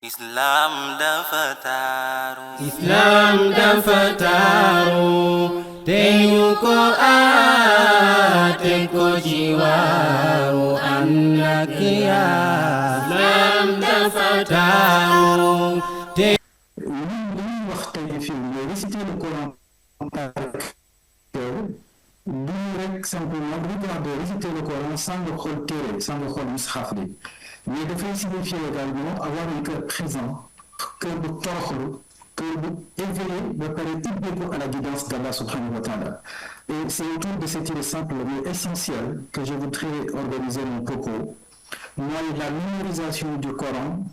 Islam dafa taaru. Islam dafa taaru te ñu ko aate ko ci waaru ànd ak yaa. Islam dafa taaru te. li ñuy wax tey fii mooy réciter le Coran par cœur du rek simplement regarder réciter le Coran sans nga xool téere sans nga xool mushaf bi mais dafay signifier également avoir un cœur présent cœur bu toroxlu cœur bu éveillé ba pare ubbeeku à la guidance d'Allah subhanahu wa ta'ala. Et c'est autour de cette idée simple mais essentielle que je voudrais organiser mon propos. Moi, la mémorisation du Coran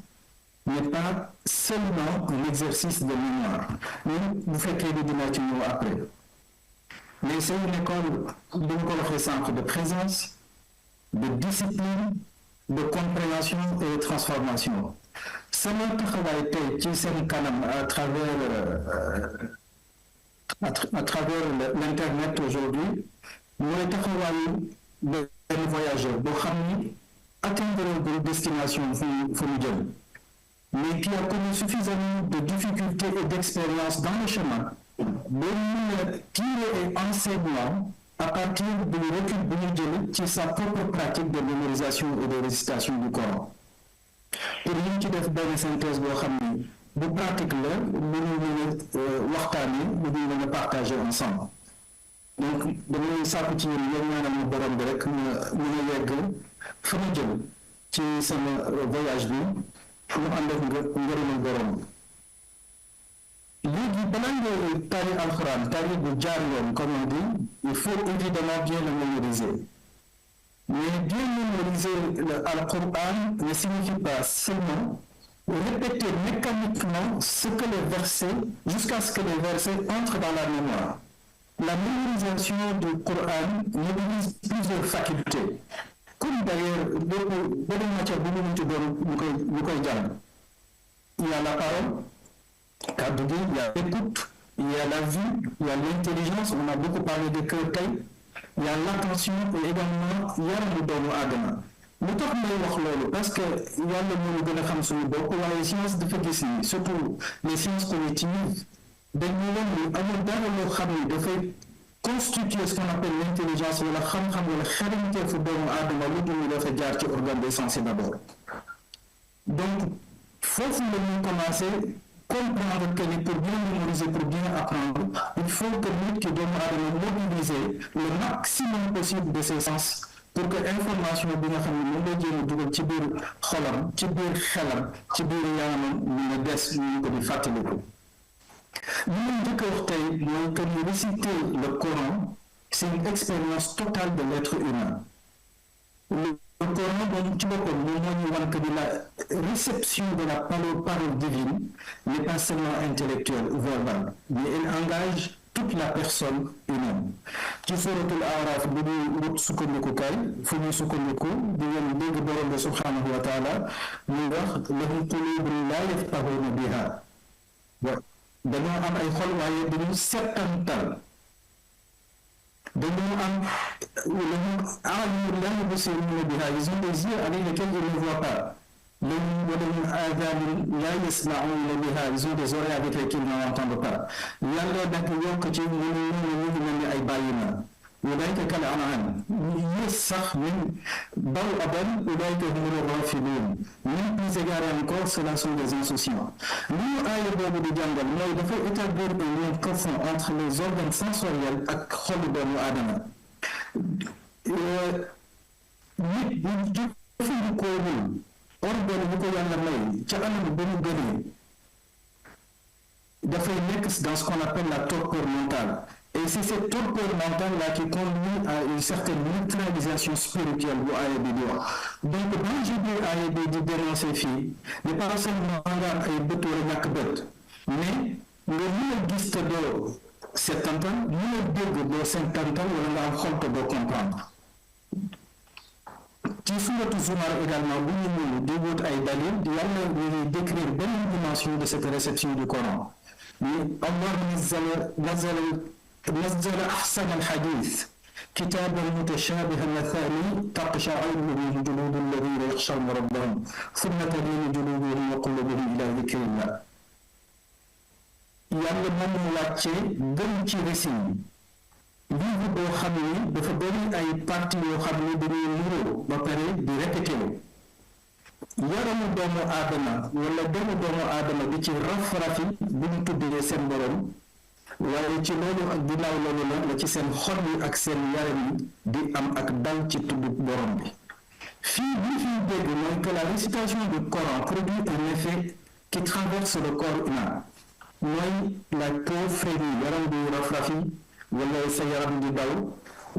n'est pas seulement un exercice de mémoire. Même vous faites les dinatures après. Mais c'est une école de présence, de discipline, de compréhension et de transformation. Sama taxawaay tey ci seen kanam à travers l'internet aujourd'hui mooy taxawaayu benn voyageur boo xam ni atteindre une destination fu mu jëm mais qui a connu suffisamment de difficultés et d'expérience dans le chemin ba mën a tirer un enseignement à partir du recul bu ñu jël ci sa propre pratique de mémorisation et de récitation du Coran pour ñu ci def benn synthèse boo xam ni bu pratique la lu ñu mën a waxtaanee lu ñu mën a partager ensemble donc damay sàkku ci yéen yéen ñaanal mu borom bi rek mën a yegg fa ma jëm ci sama voyage bi mu ànd ak ngërëmal borom léegi balaa nga tari alxuraan tari bu jaar yoon comme on dit il faut évidemment bien le mémoriser. Mais bien mémoriser l'Alcoran ne signifie pas seulement répéter mécaniquement ce que les versets, jusqu'à ce que les versets entrent dans la mémoire. La mémorisation du Coran mobilise plusieurs facultés. Comme d'ailleurs, dans les matières il y a la parole, il y a l'écoute, il y a la vue, il y a l'intelligence, on a beaucoup parlé de cœur. Il y a l'attention et également yaramu doomu aadama lu tax may wax loolu parce que yàlla moo gën a xam suñu bopp waaye science dafa gis ni surtout les sciences cognitives dañu leen ni amul dara loo xam ni dafay constituer ce qu'on appelle l'intelligence wala xam-xam wala xarañteefu doomu aadama lu dul dafa jaar ci organe des sens d'abord. Donc foofu la ñuy commencer comprendre que pour bien mémoriser, pour bien apprendre, il faut que nous qui devons mobiliser le maximum possible de ses sens pour que l'information bi nga xam ne moom la jéem a dugal ci biir xolam ci biir xelam ci biir yaramam ñu des ñu ko di fàttaliku. li ñu njëkk a wax tey mooy que ñu réciter le Coran c'est une expérience totale de l'être humain. Le Coran donc ci boppam moom moo ñu wan que la réception de la parole divine n'est pas seulement intellectuelle ou verbale mais elle engage toute la personne humaine. Ci suratul Araf bu ñu wut sukkandikukaay fu ñu sukkandiku di ngeen dégg borom bi subhanahu wa taala muy wax lahum qulubun laa yafqahuuna biha dañoo am ay xol waaye dañu settantal dañoo am ils ont des yeux avec lesquels ils ne voient pas. Ils ont des oreilles avec lesquelles ils n'entendent pas. Yàlla nag yokk ci ñu mel ni ay bàyyi na ulaa'ika kal an'aam yées sax même bal adall ulaa'ika humul ghaafiluun même plus égarés encore ceux-là sont des insouciants. Li ñu aaya boobu di jàngal mooy dafay établir un lien profond entre les organes sensoriels ak xolu doomu aadama. Nit bu jëfandikoowul organe bu ko yàlla may ca anam ba mu gënee dafay nekk dans ce qu'on appelle la torpeur mentale. Et c'est cette torpeur mentale-là qui conduit à une certaine neutralisation spirituelle bu aaya bi di wax. Donc danger bi aaya bi di dénoncer fii n'est pas seulement nga am ay bët wala ñàkk bët mais nga mën a gis te doo settantal mën a dégg doo settantal wala nga am xol te doo comprendre. Ci suuratu Zumar également bu ñu ñëw di wut ay dalil yàlla ñu ngi décrire benn dimension de cette réception du Coran. Allah nazzala ahsana al-hadith كتابا متشابها مثاني تقشعر منه جلود الذين يخشون ربهم ثم تلين جلودهم وقلوبهم إلى ذكر الله. yàlla moom mu wàcce gën ci récit yi livre boo xam ni dafa bëri ay parties yoo xam ni dañuy nuroo ba pare di répété wu yaramu doomu aadama wala doomu aadama di ci raf-rafi bu ñu tuddee seen borom waaye ci loolu ak ginnaaw loolu la ci seen xol yi ak seen yaram yi di am ak dal ci tudd borom bi fii bi fiy dégg mooy que la récitation du Coran produit un effet qui traverse le corps humain mooy la peau frémit yaram bi raf-rafi wala sa yaram di daw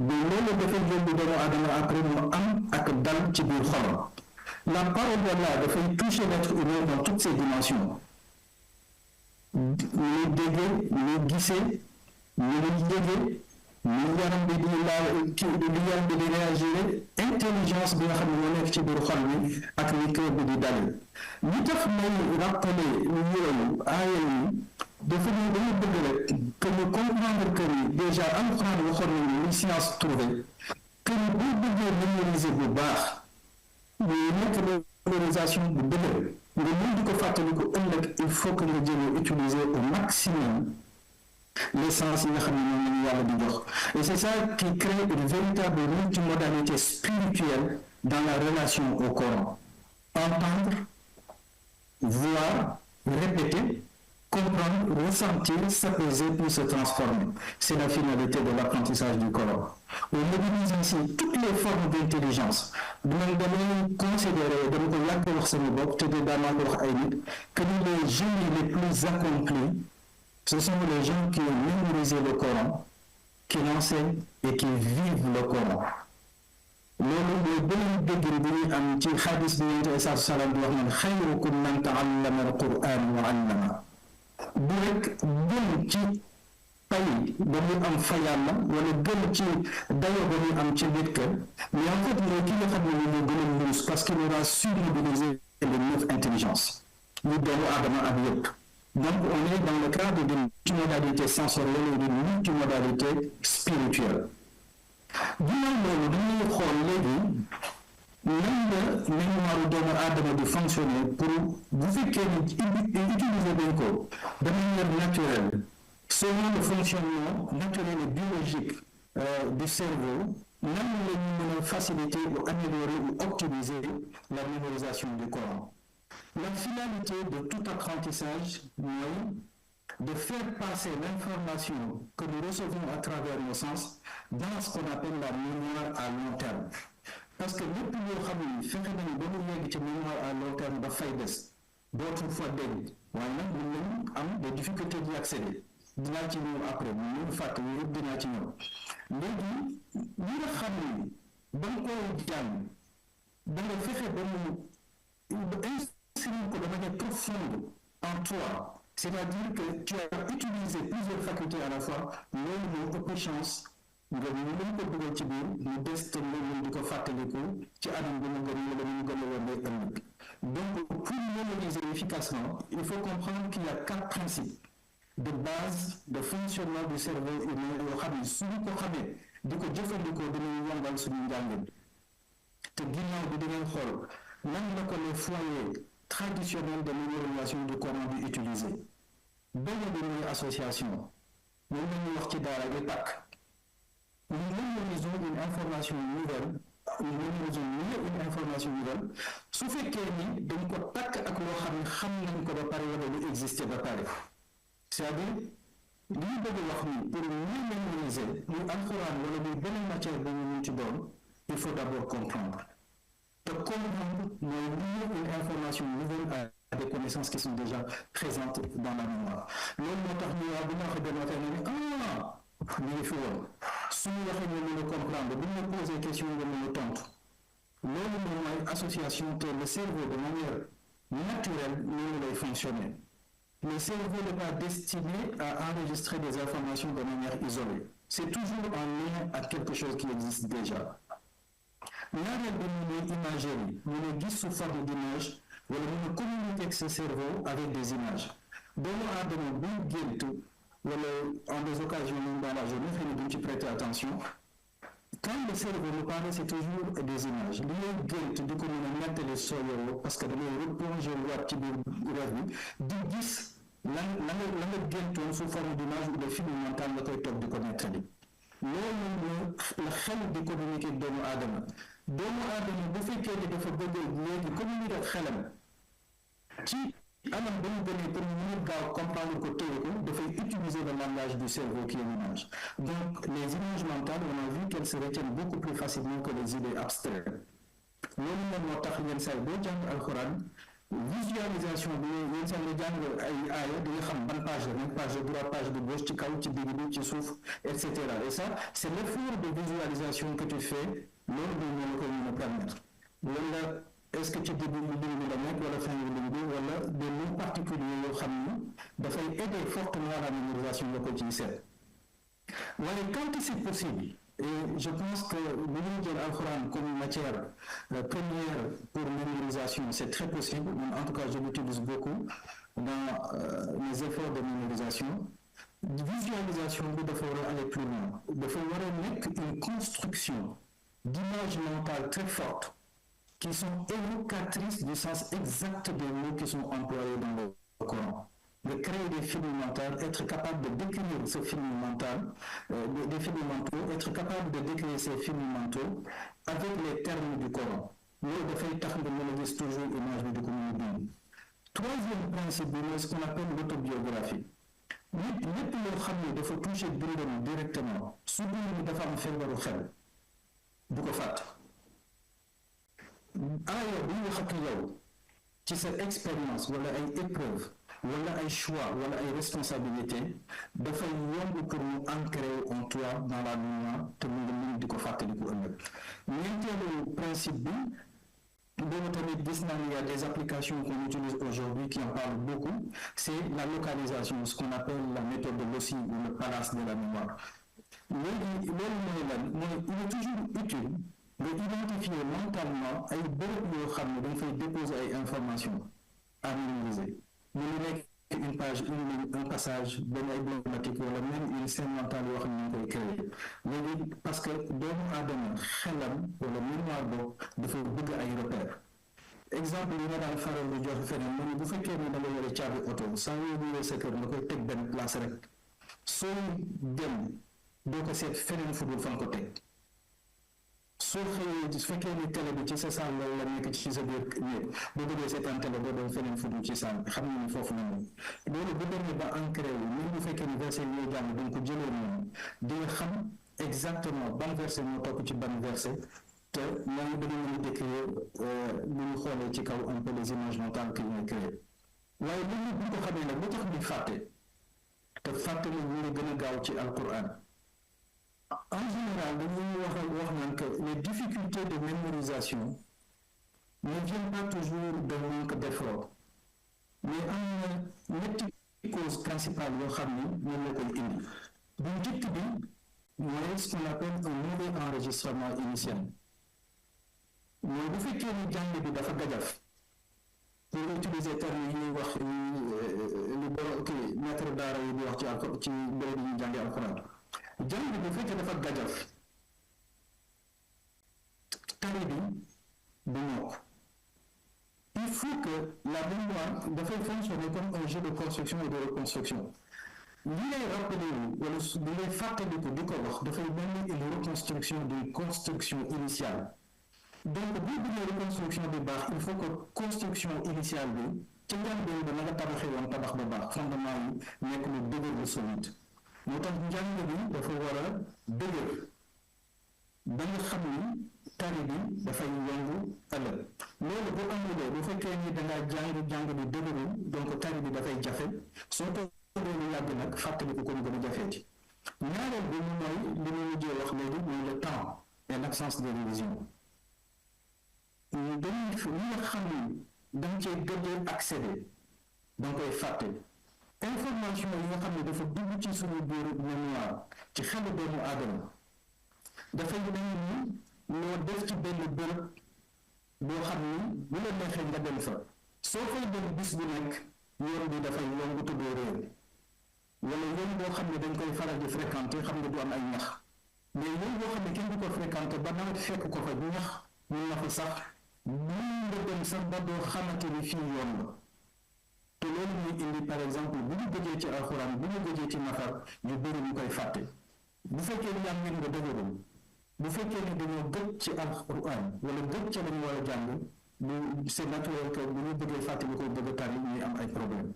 bi loolu dafay yóbbu doomu aadama après mu am ak dal ci biir xolam la parole d'Allah dafay toucher l'être humain dans toutes ses dimensions ñu déggee ñu gisee ñu yëgee ñu yaram bi di laal li yaram bi di réagir intelligence bi nga xam ne moo nekk ci biir xol bi ak ni cœur bi di dale li tax may rappeler yooyu aaya yi dafa ñu dañu bëgg rek que ñu comprendre que ni déjà alxuraan waxoon nañu li science trouvé que ni boo bëggee mémoriser bu baax muy nekk mémorisation bu dëgër nga mën di ko fàttali ko ëllëg il faut que nga jéem a utiliser au maximum l'essence yi nga xam ne moom la ñu yàlla di jox et c'est ça qui crée une véritable multimodalité spirituelle dans la relation au Coran. Entendre, voir, répéter, comprendre, ressentir, s'apaiser pour se transformer. C'est la finalité de l'apprentissage du Coran. On mobilise ainsi toutes les formes d'intelligence. Donc, damay considérer, dama ko yàgg wax sama bopp te de daanaa ko wax ay nit que les génies les plus accomplis ce sont les gens qui ont mémorisé le Coran, qui l'enseignent et qui vivent le Coran. loolu mooy beneen déggin bi ñuy am ci xadis bi Yonent bi sallallahu alayhi wa sallam di wax naan xayrukum man ta'allama al-Qur'an wa 'allama bu rek gën ci pay ba mu am fa yàlla wala gën ci dayo ba mu am ci nit ka mais en fait mooy ki nga xam ne moo gën a muus parce qu'il aura su mobiliser les 9 intelligences ñu doomu aadama ak yëpp. Donc on est dans le cadre d'une multimodalité sensorielle et d'une multimodalité spirituelle. ginnaaw loolu dañuy xool léegi nan la mémoire doomu aadama di fonctionner pour bu fekkee ni utiliser nañ ko de manière naturelle selon le fonctionnement naturel et biologique du cerveau nan la ñu mën a faciliter ou améliorer ou optimiser la mémorisation du Coran. La finalité de tout apprentissage mooy de faire passer l'information que nous recevons à travers nos sens dans ce qu'on appelle la mémoire à long terme. Parce que lépp loo xam ne fexe nañu ba mu yegg ci mémoire à long terme dafay des dootul fa deñ waaye nag mën nañu am des difficultés d'y accéder dinaa ci ñëw après ñu fàtte ñu yëpp dinaa ci ñëw léegi ñi nga xam ne ba nga koy jàng da nga fexe ba mu inscrire ko de manière profonde en toi. C'est-à-dire que tu as utilisé plusieurs facultés à la fois loolu moo ëpp chance nga mën ko dugal ci biir mu des te loolu di ko fàttaliku ci anam bi mu gën wala mu gën a woon ëllëg. Donc pour mémoriser efficacement il faut comprendre qu'il y a 4 principes de base de fonctionnement du cerveau humain yoo xam ne suñu ko xamee di ko jëfandikoo dinañu yombal suñu njàngin te ginnaaw bi dinañ xool lan la ko les foyers traditionnels de mémorisation du Coran di utiliser. benn bi mooy association moom la ñuy wax ci daara gi tàkk nous mémorisons une information nouvelle une information nouvelle su fekkee ni dañ ko takk ak loo xam ne xam nañ ko ba pare wala lu existé ba pare c'est-à-dire li ñu bëgg wax ni pour mieux mémoriser muy alxuraan wala muy beneen matière bu ñu ci doon il faut d'abord comprendre te comprendre mooy lier une information nouvelle à des connaissances qui sont déjà présentes dans la mémoire loolu moo tax ñu waa bu ñu waxee benn affaire ne ñu ngi fi woon suñu waxee ñu mën a comprendre bu ñu posé question nga mën a tontu loolu moom mooy association te le cerveau de manière naturelle noonu lay fonctionner le cerveau n'est pas destiné à enregistrer des informations de manière isolée c'est toujours en lien à quelque chose qui existe déjà ñaareel bi mu mooy imagerie mu ne gis sous forme d'image wala mën a communiquer avec ce cerveau avec des images doomu aadama buy gént wala en des occasions dans la journée xëy na duñ ci prêter attention quand le cerveau nous parle, c'est toujours des images. Li ngay gént di ko mën a nettali soo yow parce que da ngay replonger waat ci biir rêve bi di gis la nga géntoon sous forme d'image ou de film mental nga koy toog di ko nettali. Loolu la xel di communiquer doomu aadama bu fekkee ne dafa bëgg léegi communiquer ak xelam ci anam ba mu gënee pour mu mën gaaw comprendre ko téye ko dafay utiliser le langage du cerveau qui est l'image. Donc les images mentales on a vu qu'elles se retiennent beaucoup plus facilement que les idées abstraites. Loolu moom moo tax yenn saa yi boo jàng alxuraan visualisation bi yenn saa yi nga jàng ay aaya di nga xam ban page la même page de droite page de gauche ci kaw ci digg bi ci suuf et cetera. Et ça c'est l'effort de visualisation que tu fais loolu moom moo la koy mën a permettre. Loolu la est-ce que ci début ligne bi la nekk wala fin ligne bi wala des mots particuliers yoo xam ni dafay aider fortement la mémorisation nga ko ciy seet. waaye quand c'est possible et je pense que bu ñu jël alxuraan comme matière première pour mémorisation c'est très possible. En tout cas je l'utilise beaucoup dans mes efforts de mémorisation. Visualisation bi dafa war a aller plus loin dafa war a nekk une construction d'images mentales très fortes qui sont évocatrices du sens exact des mots qui sont employés dans le Coran. De créer des films mentaux, être capable de décrire ce film mental, des films mentaux, être capable de décrire ces films mentaux avec les termes du Coran. Loolu dafay tax nga mën a gis toujours image bi di ko mën a dund. Troisième principe bi mooy ce qu'on appelle l'autobiographie. Nit lépp loo xam ne dafa toucher dundam directement su dund bi dafa am feebaru xel du ko fàtte. Aaya bi nga xam ne yow ci sa expérience wala ay épreuve wala ay choix wala ay responsabilité dafay yomb pour mu ancrer en toi dans la mémoire te mu ngi mën di ko fàttaliku ëllëg. Ñeenteelu principe bi boobu tamit gis naa ni y a des applications qu'on utilise aujourd'hui qui en parlent beaucoup, c'est la localisation, ce qu'on appelle la méthode de Loci ou le palace de la mémoire. Léegi loolu mooy lan mooy il est toujours utile de identifier mentalement ay bërëb yoo xam ne dañ fay déposer ay informations à mémoriser. Mu nekk une page, une ligne, un passage, benn ay problématique wala même une scène mentale yoo xam ne ñu koy créer. Léegi parce que doomu aadama xelam wala mémoire boobu dafa bëgg ay repères. Exemple yi nga daan faral di joxe feneen mooy bu fekkee ne da nga yore caabi oto saa yoo ñëwee sa kër nga koy teg benn place rek sooy dem doo ko seet feneen fu dul fa nga ko teg. Soo xëyee su fekkee ni télé bi ci sa saal la nekk ci sa biir néeg boo bëggee seetaan télé doo doon feneen fu dul ci saal bi xam nga ni foofu la moom loolu bu demee ba ancré wu même bu fekkee ni verset yi ñuy jàng dañ ko jëlee moom di nga xam exactement ban verset moo topp ci ban verset te ñooñu dañu mën a décrire bu ñu xoolee ci kaw un peu les images mentales que ñuy créer waaye loolu bu ko xamee nag lu tax di fàtte te fàtte la ñu ngi gën a gaaw ci alquran. En général, les difficultés de mémorisation ne viennent pas toujours d'un manque d'effort. Mais am na ñetti cause principale yoo xam ni ñoom la koy indi. Bu njëkk bi mooy ce qu'on appelle un mauvais enregistrement initial. mooy bu fekkee ni jàng bi dafa gajaf pour utiliser terme yi ñuy wax li borom kii maître daara yi di wax ci béréb yi ñuy jàngee alxuraan. jàng bi bu fekkee dafa gajaf tari bi du mokk. Il faut que la mémoire dafay fonctionner comme un jeu de construction et de reconstruction. Li lay rappelé wala li lay fàttaliku di ko wax dafay mel ni une reconstruction d'une construction initiale. Donc bu bëggee reconstruction bi baax il faut que construction initiale bi ca njëlbéen ba na nga tabaxee woon tabax ba baax fondement yi nekk lu dëgër lu solide. Moo tax njàng bi dafa war a dëgër ba nga xam ni tari bi dafay yëngu ëllëg loolu bu amulee bu fekkee ni dangaa jàng bi dëgërul donc tari bi dafay jafe soo toogee lu yàgg nag fàttaliku ko mu gën a jafeeti. Ñaareel bi mooy li mu mujjee wax léegi mooy le temps et l'absence de révision. Dañuy li nga xam ni dañ cee gëj a accéder danga koy fàtte. Information yi nga xam ne dafa dugg ci suñu biir mémoire ci xelu doomu aadama dafay mel ni loo def ci benn bërëb boo xam ni bu la neexee nga dem fa soo fay dem bis bu nekk yoon bi dafay yomb tuddoo réer wala yoon boo xam ne dañ koy faral di fréquenter xam nga du am ay ñax mais yow boo xam ne kenn du ko fréquenté ba nawet fekk ko fa ñax ñu na fa sax mën nga dem sax ba doo xamante ni fii yoon la te loolu muy indi par exemple bu ñu gëjee ci alxuraan bu ñu gëjee ci nafar ñu bëri ñu koy fàtte bu fekkee ni jàng nga dëgërul bu fekkee ni dañoo gëj ci alxuraan wala gëj ca lañu war a jàng bu c'est naturel que bu ñu bëggee fàtte ñu koy bëgg a tari ñuy am ay problème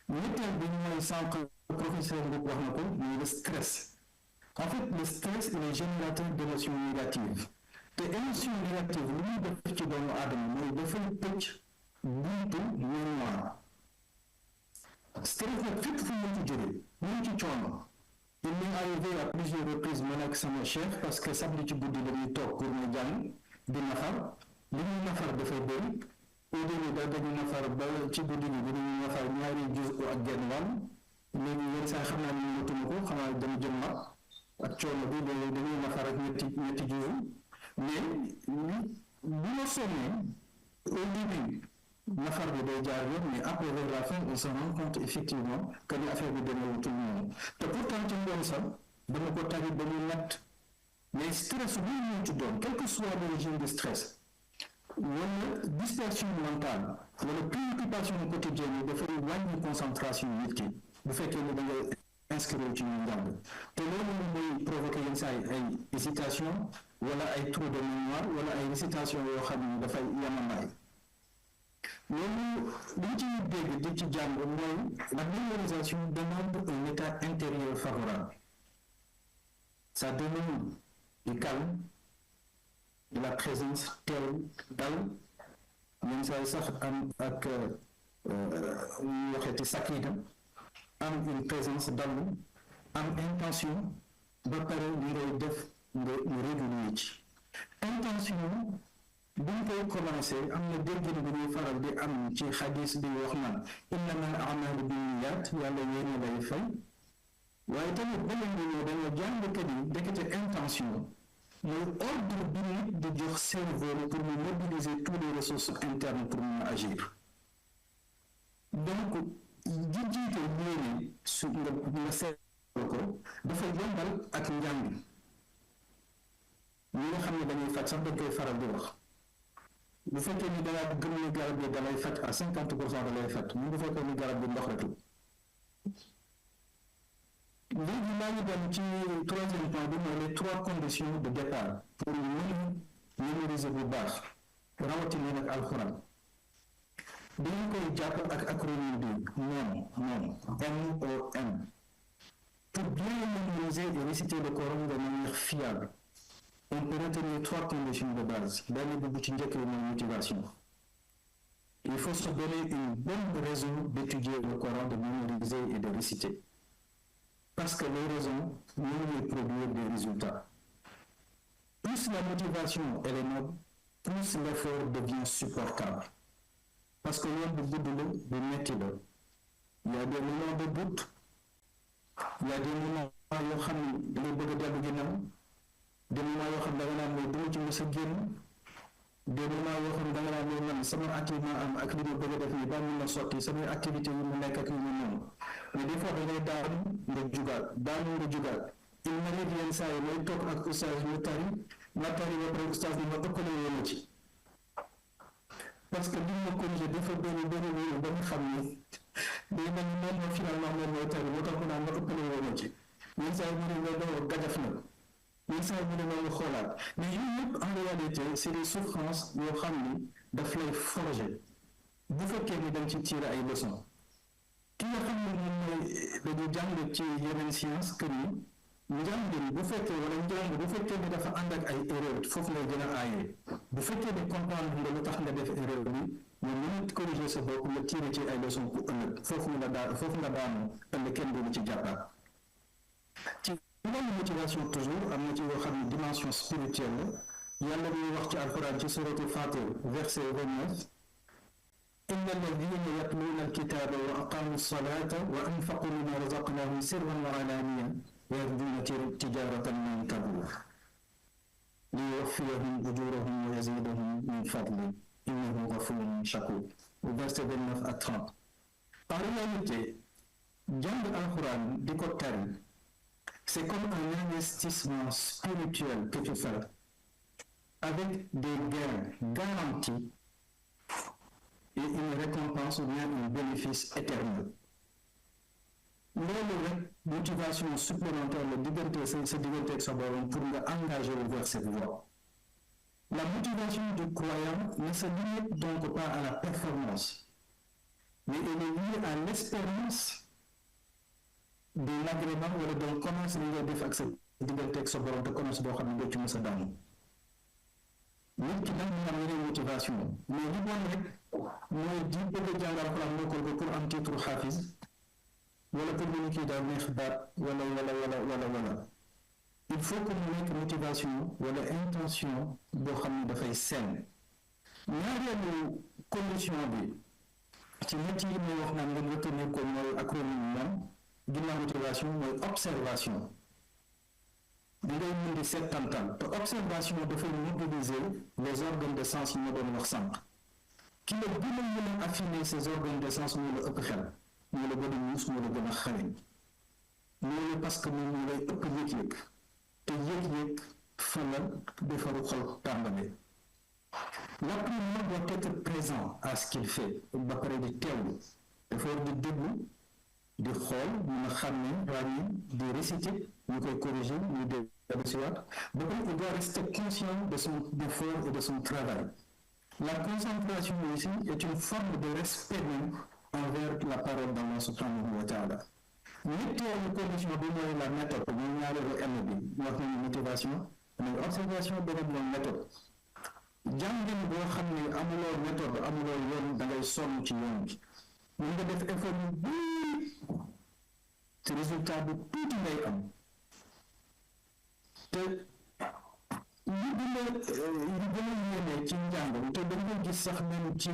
ñetteel bi mooy sànq professeur Mboup wax na ko muy le stress en fait le stress il est générateur d'émotions négatives te émotion négative lu muy def ci doomu aadama mooy dafay tëj buntu mémoire stress nag fépp fu mu ci jógee mu ci coono il m'est arrivé à plusieurs reprises man ak sama chef parce que samedi ci guddi dañuy toog pour ñu jàng di nafar li ñuy nafar dafay bëri au début dañu nafar ba ci guddi gi dañuy nafar ñaari jus ak genn wàll léegi yenn saa xam naa ne mënatuma ko xam naa dama jëm mag ak coono bi dañuy nafar ak ñetti jus mais bu ma sonnee au début nafar bi day jaar yoon mais après vers la fin on se rend compte effectivement que ni affaire bi demeewutul noonu te pourtant ci ngoon sax dama ko tari ba muy natt mais stress bu ñu ci doon quel que soit l'origine de stress wala dispersion mentale wala préoccupation quotidienne yi dafay wàññi concentration nit ki bu fekkee ni da nga inscrire ci ñu njàng te loolu mooy provoquer yenn saa yi ay hésitation wala ay trou de mémoire wala ay récitation yoo xam ne dafay yamamaay loolu liñ ci dégg di ci jàng mooy la mémorisation demande un état intérieur favorable ça demande du calme de la présence telle dal yenn saa yi sax am ak ñu waxeeti sakina am une présence dallu am intention ba pare li ngay def nga régulier ci intention bu ñu koy commencé am na déggin bu ñuy faral di am ci xadis bi wax naan innamal a'maalu binniyaat yàlla yéene lay fay waaye tamit beneen bi ñëw dañoo jàngkat yi ndekete intention mooy ordre bi nit di jox cerveau pour mu mobiliser tous les ressources internes pour mun a agir donc di jiite yéene su nga seetlu ko dafay yombal ak njàng ñi nga xam ne dañuy faj sax dañ koy faral di wax bu fekkee ni dangaa gëm ni garab bi dalay faj à 50% da lay faj mu bu fekkee ni garab bi ndox la tudd léegi maa ngi dem ci troisième point bi mooy les trois conditions de départ pour ñu mémoriser bu baax rawatina nag alxuraan dañu koy jàpp ak acronyme bi MOM MOM pour bien mémoriser et réciter le Coran de manière fiable on peut retenir trois conditions de base benn bi bu ci njëkk bi mooy motivation il faut se donner une bonne raison d'étudier le Coran de mémoriser et de réciter parce que les raisons nous produire des résultats. Plus la motivation elle est noble, plus l'effort devient supportable. Parce que l'on de bout de métier là. Il y a des moments de doute, il y a des moments où on a les bëgg dellu ginnaaw, des moments yoo xam da nga naan mooy duma ci mës a génn, des moments yoo xam da nga naan mooy man sama activement am ak li ma bëgg a def nii ba mun na sotti samay activité yi mu nekk ak yu mu noonu. mais des fois da ngay daanu nga jugaat il m'arrive yenn saa yi may toog ak oustaz mu tari ma tari ba pare oustaz ni ma ëppale woon ci parce que li ma corrigé dafa bëri ba nga xam ni day mel ni moom ma finalement moom mooy tari moo tax mu naan ma ëppale woon ci yenn saa yi mu ne nga doo gajaf na yenn saa yi mu ne ma nga xoolaat mais yooyu yëpp en réalité c'est des souffrances yoo xam ni daf lay forger bu fekkee ni da nga ci tirer ay leçons ki nga xam ne moom mooy dañu jàng ci yeneen science que ni njàng bu fekkee wala njàng bu fekkee ni dafa ànd ak ay erreur foofu lay gën a aayee bu fekkee ni comprendre nga lu tax nga def erreur bi mais mën a corriger sa bopp nga tirer ci ay leçons pour ëllëg foofu nga daanu ëllëg kenn du ci jàppaat ci wàllu motivation toujours am na ci yoo xam ne dimension spirituelle la yàlla muy wax ci alxuraan ci suratul Fatir verset 29 إن الذين يتلون الكتاب وأقاموا الصلاة وأنفقوا مما رزقناهم سرا وعلانية يرجون تجارة لن تبور ليوفيهم أجورهم ويزيدهم من فضله إنه غفور شكور. Verset 29 à 30. En réalité, jàng alxuraan di ko tari c'est comme un investissement spirituel que tu fais avec des gains garantis et une récompense ou bien un bénéfice éternel. Loolu rek motivation supplémentaire la diggante sa diggante ak sa borom pour nga engager vers cette voie. La motivation du croyant ne se limite donc pas à la performance, mais elle est liée à l'espérance de l'agrément wala donc commence li ngay def ak sa diggante ak sa borom te commence boo xam ne doo ci mës a daanu. Nit ki nag mu am yeneen motivation mais li bon rek mooy di bëgg a jàngal Alxuraan mokkal ko pour am titre xaafis wala pour ñu kii daal neex baat wala. Il faut que mu nekk motivation wala intention boo xam ne dafay seen. Ñaareelu condition bi ci ñett yi may wax naan ngeen retenir ko mooy acronyme moom ginnaaw motivation mooy observation. da ngay mën di settantal te observation dafay mobiliser les organes de sens yi ma doon wax sànq ki la gën a mën a affiner ces organes de sens moo la ëpp xel moo la gën a muus moo la gën a xarañ loolu parce que moom moo lay ëpp yëg-yëg te yëg-yëg fa la defaru xol tàmbale. L'apprenant doit être présent à ce qu'il fait ba pare di teewlu dafa war di déglu di xool mën a xam ne ràññee di réciter ñu koy corriger ñu dellusiwaat ba pare il doit rester conscient de son effort et de son travail. La concentration ici est une forme de respect même envers la parole d'Allah subhanahu wa ta'ala. ñetteelu condition bi mooy la méthode mooy ñaareelu M bi wax nañu motivation mais observation beneen mooy méthode. jàngin boo xam ne amuloo méthode amuloo yoon da ngay sonn ci yoon bi mën nga def effort yu bëri te résultat bu tuuti ngay am te li gën a yéene ci njàng te dañ koy gis sax même ci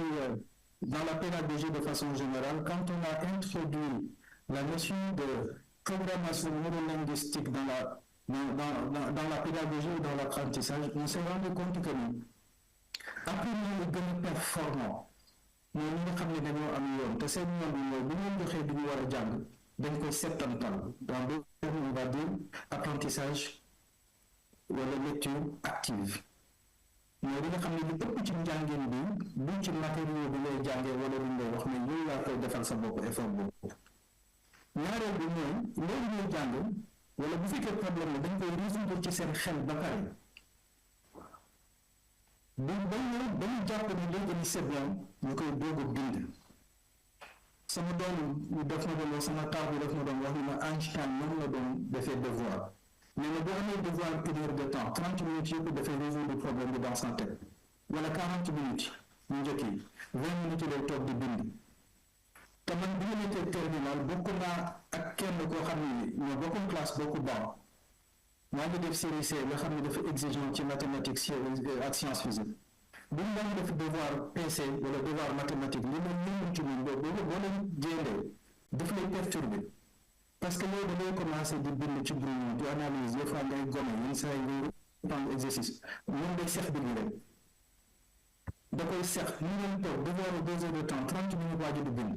dans la pédagogie de façon générale quand on a introduit la notion de programmation neurolinguistique dans la pédagogie ou dans l'apprentissage on s'est rendu compte que ni apprenant yi gën a performant mooy ñi nga xam ne dañoo am yoon te seen yoon bi mooy bu ñu joxee du ñu war a jàng dañ koy settantal dans d'autres termes on va dire apprentissage wala lecture active mooy li nga xam ne lu ëpp ci njàngin bi du ci matériaux bi ngay jàngee wala lu ngay wax mais yow yaa koy defal sa bopp effort boobu. ñaareel bi mooy loolu ñuy jàng wala bu fekkee problème la dañ koy résoudre ci seen xel ba pare. dañu jàpp ni léegi ni c'est bien ñu koy doog a bind sama doom def na doon wax sama taw bi def na doon wax ni ma Einstein noonu la doon defee devoir mais nag boo amee devoir une heure de temps 30 minutes yëpp dafay résoudre problème bi dans sa tête wala 40 minutes ñu njëkk yi 20 minutes lay toog di bind te man bi ñu nekkee terminal bokk naa ak kenn koo xam ne ñoo bokkoon classe bokku baax maa ngi def série C nga xam ne dafa exigeant ci mathématiques ak science physique bu ñu daan def devoir PC wala devoir mathématique li ma mënul ci ñun boo leen jéendee daf lay perturber parce que loolu da ngay commencer di bind ci brouillon di analyse des fois ngay gome yenn saa yi ngay reprendre exercice moom day seex bind rek da koy seex ñu leen toog devoir 2 heures de temps 30 minutes waaju di bind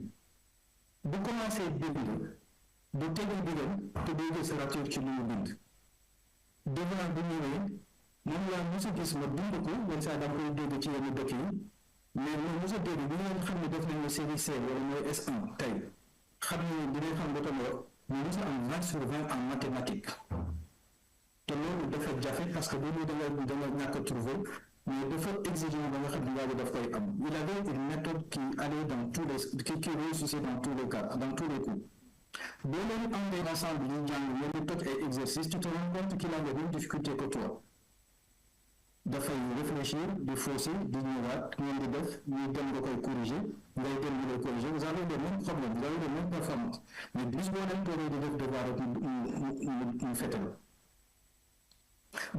bu commencer bind du tegul bigam te day gis rature ci lu mu bind devoir bu ñëwee moom laa mos a gis ma dund ko yenn saa dama koy dégg ci yenn dëkk yi mais moom mos a dégg bi nga xam ne def nañu série C wala mooy S1 tey xam ne dinañ xam ba tamit mais mos a am 20 sur 20 en mathématique te loolu dafa jafe parce que bu da nga ñàkk a trouver mais dafa exigeant ba nga xam ne waa ji daf koy am il avait une méthode qui allait dans tous les qui réussissait dans tous les cas dans tous les coups. boo leen àndee ensemble ñu jàng ngeen di toj ay exercices tu te rends compte qu'il a les mêmes difficultés que toi dafay réfléchir di fausser di ñëwaat ngeen di def ñuy dem nga koy corriger ngay dem ñu lay corriger vous avez les mêmes problèmes vous avez les mêmes performances mais bis boo leen toogee di def devoir rek mu fetal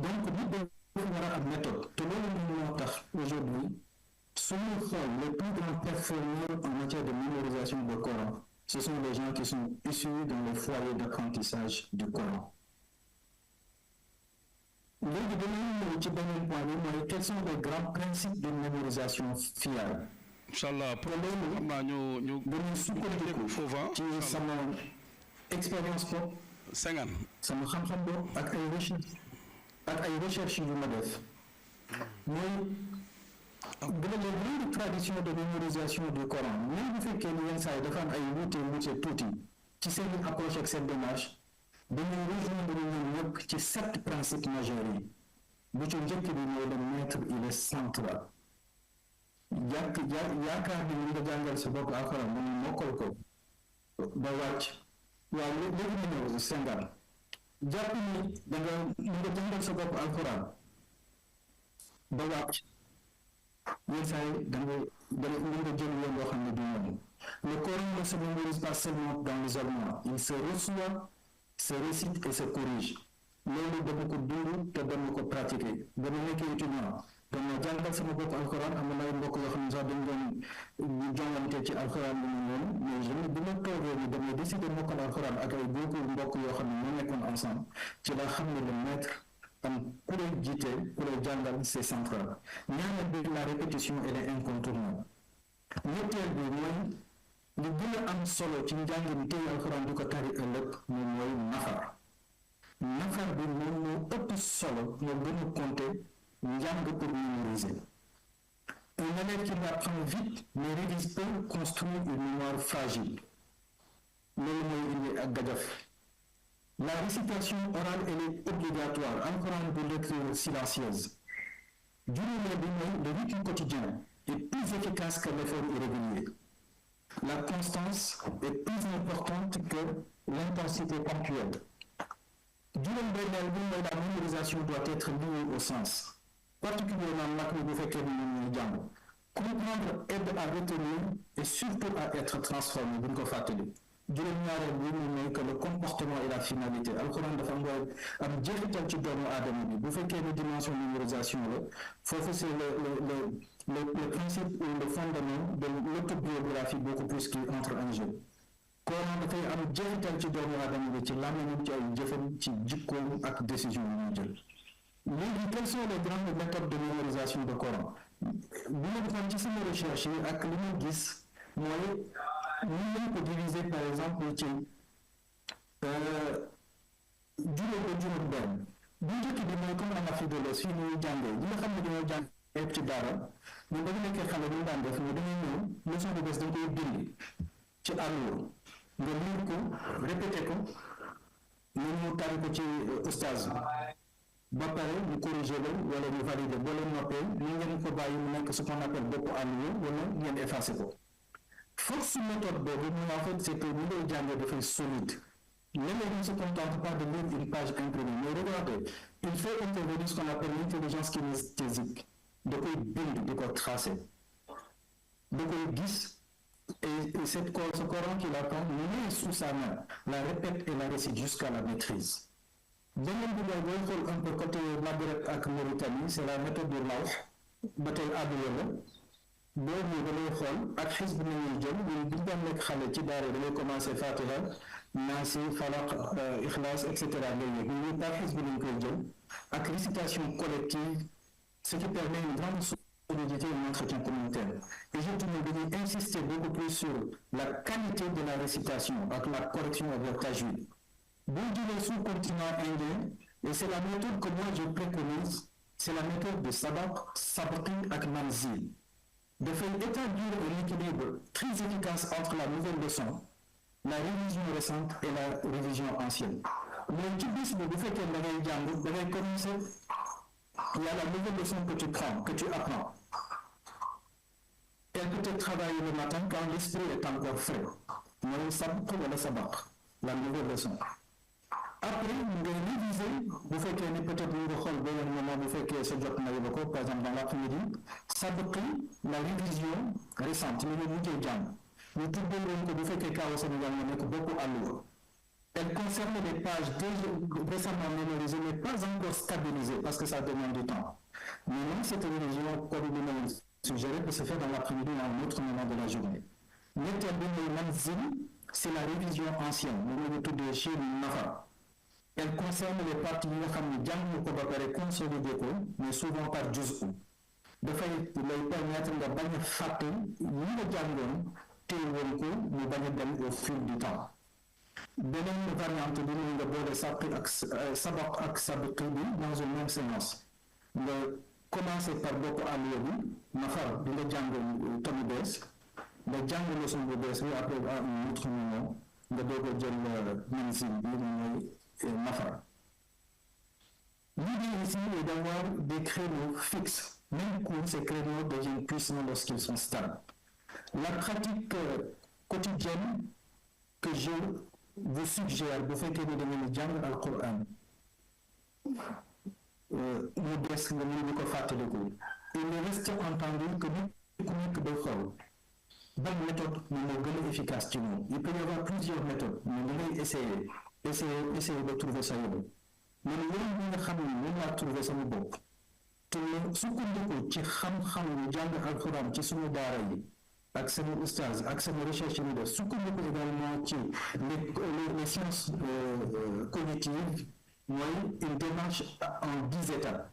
donc nit dafa war a am méthode te loolu moo tax aujourd'hui suñuy xool les plus grands performeurs en matière de mémorisation de Coran ce sont les gens qui sont issus dans les foyers d'apprentissage du Coran. léegi dañuy ñëw ci beneen point bi mooy quels sont les grands principes de mémorisation fiable. incha allah problème xam naa ñu dañuy sukkandiku foofa ci sama expérience bopp Senghane. sama xam-xam boobu ak ay recherche yu ma def mooy gën a leen tradition de mémorisation du Coran même bu fekkee ni yenn saa yi dafa am ay wuute tuuti ci seen approche ak seen démarche dañuy rejoindre ñoom ñëpp ci 7 principes majeurs yi bu ci njëkk bi mooy le maître il est central yaakaar ni li nga jàngal sa bopp alxuraan mu mokkal ko ba wàcc waaw léegi ma ñëw Senghane jàpp ni da nga jàngal sa bopp alxuraan ba wàcc yenn saa yi da nga jël yoon boo xam ne du noonu le Coran ne se mémorise pas seulement dans l'isolement il se reçoit se récite et se corrige loolu dama ko dund te dama ko pratiquer ba ma nekkee étudiant dama jàngal sama bopp alxuraan am na ay mbokk yoo xam ne sax dañ doon jongante ci alxuraan bi ñu noonu mais je bi ma toogee ni damay décider mokkal alxuraan ak ay mbokk yoo xam ne ñoo nekkoon ensemble ci la xam ne le maître am ku lay jiite ku lay jàngal c'est central ñaareel bi la répétition elle est incontournable ñetteel bi mooy li gën a am solo ci njàngin tey alxuraan di ko tari ëllëg moom mooy nafar bi moom moo ëpp solo moo gën a compter njàng pour mémoriser un élève qui apprend vite mais révise peu construit une mémoire fragile loolu mooy indi ak gajaf la récitation orale elle est obligatoire alxuraan du lecture silencieuse juróomeel bi mooy le rythme quotidien est plus efficace que l'effort irrégulier la constance est plus importante que l'intensité ponctuelle juróom-benneel bi mooy la mémorisation doit être liée au sens particulièrement mag mi bu fekkee ni ñun ñuy jàng comprendre aide à retenir et surtout à être transformé bu ñu ko fàttali juróom-ñaareel bi mooy que le comportement et la finalité alxuraan dafa am jeexital ci doomu aadama bi bu fekkee ni dimension mémorisation la foofu c'est le principe ou le fondement de l'autobiographie beaucoup plus qui entre en jeu Coran dafay am jeexital ci doomu aadama bi ci làmmiñam ci ay jëfam ci jikkoom ak décision yi ñuy jël léegi quelles sont les grandes méthodes de mémorisation de Coran bi ma defoon ci sama recherche yi ak li ma gis mooy ñu ngi ko diviser par exemple ci juróom ba juróom benn bu njëkk bi mooy comme en Afrique de l'Ouest fii ñuy jàngee ñi nga xam ne dañoo jàng yëpp ci daara ñun dañu nekkee xale ñu daan def mais dañuy ñëw leçon bu bees dañ koy bind ci àlluwa nga lire ko répété ko ñun ñu tari ko ci ustaaz ba pare ñu corrigé leen wala ñu validé boo leen noppee ni ngeen ko bàyyi mu nekk ce qu'on appelle boppu àlluwa wala ngeen effacé ko force méthode boobu mu en fait c'est que ñu ngay jàngee dafay solide léeg-léeg on ne se contente pas de lire une page imprimée mais regardez il faut intervenir ce qu'on appelle l'intelligence kinesthésique da koy bind di ko tracer da koy gis et ce Coran qu'il apprend met sous sa main la répète et la récite jusqu'à la maîtrise beneen bi mooy booy xool un peu côté Maghreb ak Mauritanie c'est la méthode de Lawh ba tey àdduna la boobu da lay xool ak xis bi nañuy jël ñun biñ daan nekk xale ci daara da ngay commencer Fatiha Naasi Falaq Ixlaas et cetera ngay yëg ñun par xis bi nañ koy jël ak récitation collective ce qui permet une grande solidité et un entretien communautaire et je trouve dañuy insister beaucoup plus sur la qualité de la récitation ak la correction avec tajwid boo jëlee sous-continent indien et c'est la méthode que moi je préconise c'est la méthode de Sabaqi ak Manzil dafay établir un équilibre très efficace entre la nouvelle leçon la révision récente et la révision ancienne mais ci bis bi bu fekkee da ngay jàng da ngay commencer il y a la nouvelle leçon que tu apprends elle peut être travaillée le matin quand l'esprit est encore frais mooy sabq wala sabaq la nouvelle leçon après ngay réviser bu fekkee ni peut-être nga xool beneen moment bu fekkee sa jot na ko par exemple dans l'après-midi sabqi la révision récente ni ñu mujjee jàng ñu tuddee leen ko bu fekkee kaaw Sénégal nga nekk bokku àlluwa elle concerne les pages déjà récemment mémorisées mais pas encore stabilisées parce que ça demande du temps maintenant cette révision comme li ma suggéré peut se faire dans l'après-midi à un autre moment de la journée ñetteel bi mooy manzil c'est la révision ancienne moom la ñu tuddee chez Nafa elle concerne les parties yi nga xam ne jàng ko ba pare consolider ko mais souvent par juz'u dafay lay permettre nga bañ a fàtte yi nga jàngoon téewoon ko mu bañ a dem au fil du temps beneen variante bi mooy nga boole sabaq ak sabqi bi dans une même séance nga commencer par bopp àlluwa bi nafar di nga jàng tonu bees nga jàng leçon bu bees bi après à un autre moment nga doog a jël manzil bi mooy nafar. L'idée ici est d'avoir des créneaux fixes. Même cours, ces créneaux deviennent puissants lorsqu'ils sont stables. La pratique quotidienne que je vous suggère, vous faites que vous devez le jàng al-Qur'an. Modeste, le monde de Kofat le coup. Il reste entendu que nous communiquons de forme. Bonne méthode, mais efficace. Il peut y avoir plusieurs méthodes, mais vous devez essayer de trouver ça. Mais yoon bi nga xam ne moom laa trouvé sama bopp te sukkandiku ci xam-xam yu jàng alxuraan ci suñu daara yi ak sama oustaz ak sama recherche yi def sukkandiku également ci les sciences cognitives mooy une démarche en 10 étapes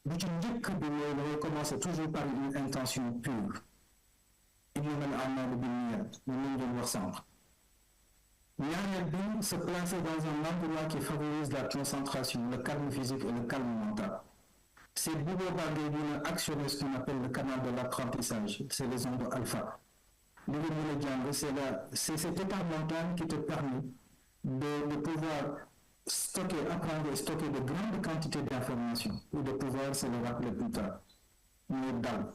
bu ci njëkk bi mooy dangay commencer toujours par une intention pure innamal a'maalu bin-niyyaat ñu leen doon wax sànq. Ñaareel bi se placer dans un endroit qui favorise la concentration, le calme physique et le calme mental. C'est bu boobaa ngay mën a actionner ce qu'on appelle le canal de l'apprentissage, c'est les ondes alpha. Li nga mën a jàng c'est cet état mental qui te permet de pouvoir apprendre et stocker de grandes quantités d'informations ou de pouvoir se le rappeler plus tard. Ñu dal.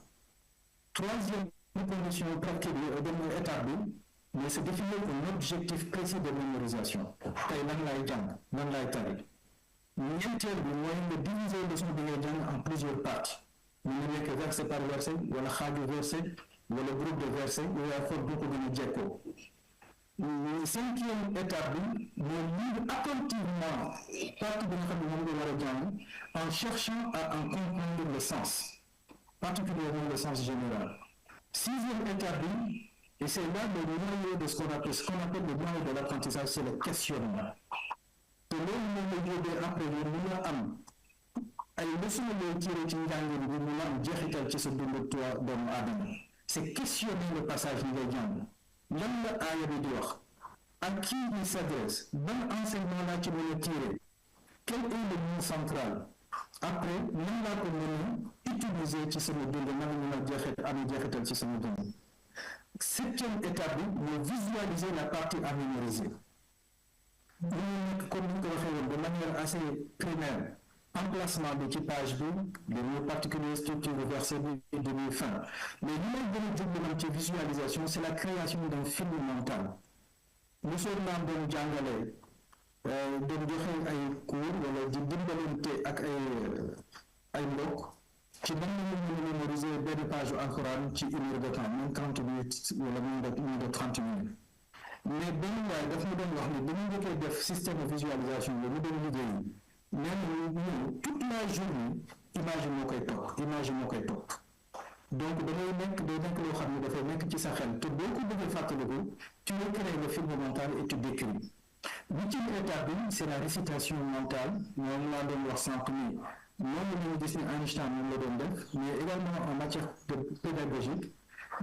Troisième condition pratique bi étape bi mais c'est définir un objectif précis de mémorisation. Tey lan laay jàng lan laay tari. Ñeenteel bi mooy nga diviser leçon bi ngay jàng en plusieurs parties. Mu ngi nekk verset par verset wala xaaju verset wala groupe de verset yooyu ay xool boo ko gën a jekkoo. Cinquième étape bi mooy lire attentivement partie bi nga xam ne moom nga war a jàng en cherchant à en comprendre le sens, particulièrement le sens général. Sixième étape bi et c'est là le noyau de ce qu'on appelle le noyau de l'apprentissage, c'est le questionnement. te loolu moom la jógee après ñu mën a am ay leçons yooyu tiré ci njàngin bi mën a am jeexital ci sa dundu doomu aadama. C'est questionner le passage yi ngay jàng lan la aaya bi di wax à qui il s'adresse ban enseignement laa ci mën a tiré quel est le mot central après nan laa ko mën a utiliser ci sama dund nan la mën a jeexital ci sama dund. Septième étape bi mooy visualiser la partie à mémoriser. Ñu nekk comme ni ñu ko waxee woon de manière assez primaire emplacement bi ci page bi les mots particuliers structure verset bi début fin mais li may gën a jublu man ci visualisation c'est la création d'un film mental. Mosoon naa doon jàngale doon joxe ay cours wala di dimbalante ak ay mbokk ci nan la ñu mën a mémoriser benn page alxuraan ci 1 heure de temps même 30 minutes wala moins de 30 minutes. Mais benn waay daf ma doon wax ne ba ñu njëkkee def système de visualisation bi mu doon liggéey nee na ñu toute la journée image moo koy topp donc day nekk loo xam ne dafay nekk ci sa xel te boo ko bëggee fàttaliku tu recrées le film mental et tu décris. Huitième étape bi c'est la récitation mentale moom laa doon wax sànq ni noonu la ñu gis ne Einstein moom la doon def mais également en matière de pédagogique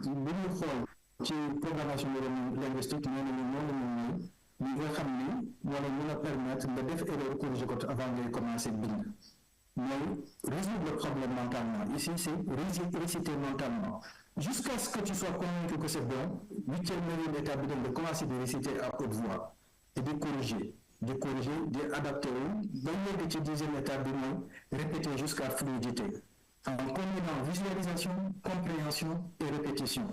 bu ñu xool ci programmation linguistique nee nañu noonu la ñu nga xam ni moo la mën a permettre nga def erreur corriger ko avant ngay commencer bind mooy résoudre le problème mentalement. Ici c'est réciter mentalement jusqu'à ce que tu sois convaincu que c'est bon. Huitième étape bi de commencer de réciter à haute voix et de corriger di adapter wu ba léegi ci 10e étape bi mooy répéter jusqu'à fluidité en combinant visualisation, compréhension et répétition.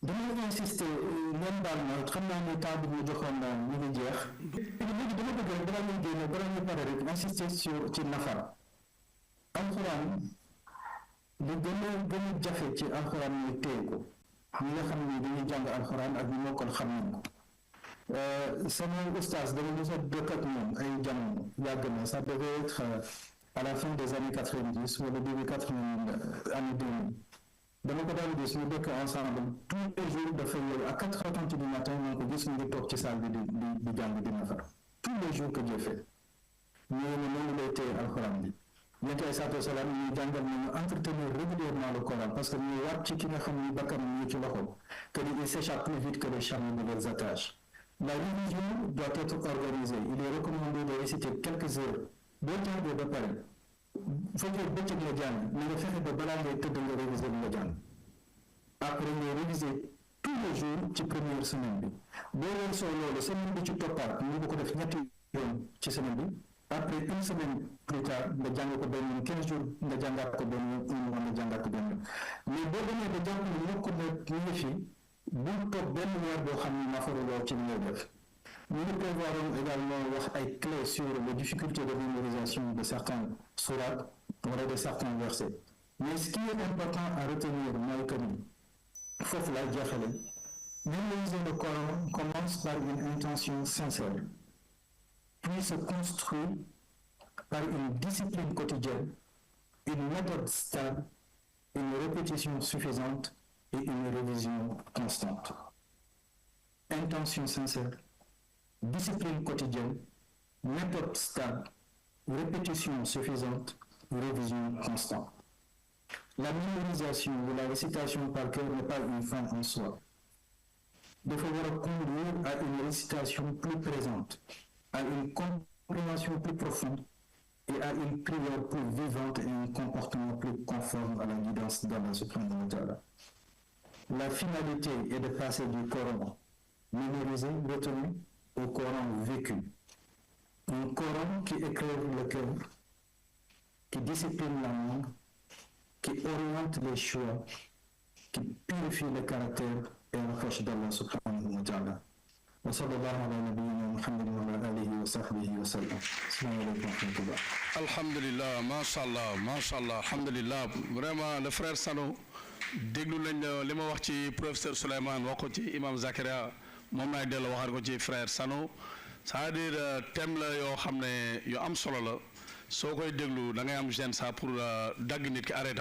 Damay insister ngeen baal ma xam naa ne temps bi ñu joxoon ñu ngi jeex léegi dama bëgg rek balaa ñuy génne balaa ñu pare rek insister ci nafar. Alxuraan li gën a jafe ci alxuraan mooy téye ko ñi nga xam ne dañuy jàng alxuraan ak ñu mokkal xam nañ ko. Sama oustaz dama mos a dëkk ak moom ay jamono yàgg na ça devait être à la fin des années 90 wala début 80 année 2000 dama ko daan gis ñu dëkk ensemble tous les jours dafa yow à 4h30 du matin maa ko gis mu ngi toog ci salle bi di jàng di nafar tous les jours que j'ai fait ñëw ne noonu lay téye alxuraan bi Yonent bi salaatu wasalaam ñu jàngal nañu entretenir régulièrement le Coran parce que ñu waat ci ki nga xam ni bakkanam ñu ci loxoom que il s'échappe plus vite que les charmes de leurs attaches. La révision doit être organisée. Il est recommandé de réciter quelques heures boo jàngee ba pare bu fekkee bëccëg la jàng na nga fexe ba balaa ngay tëdd nga réviser li nga jàng après nga réviser tous les jours ci première semaine bi boo weesoo loolu semaine bi ci toppaat ñu ngi ko def ñetti yoon ci semaine bi après une semaine plus tard nga jàng ko benn yoon 15 jours nga jàngaat ko benn yoon un mois nga jàngaat ko benn yoon mais boo demee ba jàpp ne mokk na ñu ngi fi bul toog benn weer boo xam ne nafaruloo ci li ngay def. Nous prévoirons également wax ay clés sur les difficultés de mémorisation de certains sourates wala de certains versets mais ce qui est important à retenir mooy que ni foofu lay jeexale mémoriser le Coran commence par une intention sincère puis se construit par une discipline quotidienne, une méthode stable, une répétition suffisante et une révision constante. Intention sincère, discipline quotidienne, méthode stable, répétition suffisante, révision constante. La mémorisation ou la récitation par cœur n'est pas une fin en soi. Il faut conduire à une récitation plus présente, à une compréhension plus profonde et à une prière plus vivante et un comportement plus conforme à la guidance d'Allah subhanahu wa ta'ala. La finalité est de passer du Coran mémorisé, retenu, au Coran vécu. Un Coran qui éclaire le cœur, qui discipline la langue, qui oriente les choix, qui purifie le caractère et rapproche d'Allah subhanahu wa ta'ala. Wa sallallahu ala nabiyyina Muhammadin wa ala alihi wa sahbihi wa sallam. Assalamu alaykum wa rahmatullah. Alhamdulillah, mashallah, alhamdulillah. Vraiment, le frère Sano, déglu nañ li ma wax ci professeur Souleymane wax ko ci imam Zakaria moom laay dellu waxaat ko ci frère Sano c'est-à-dire thème la yoo xam ne yu am solo la soo koy déglu da ngay am gêne ça pour dagg nit ki arrêté ko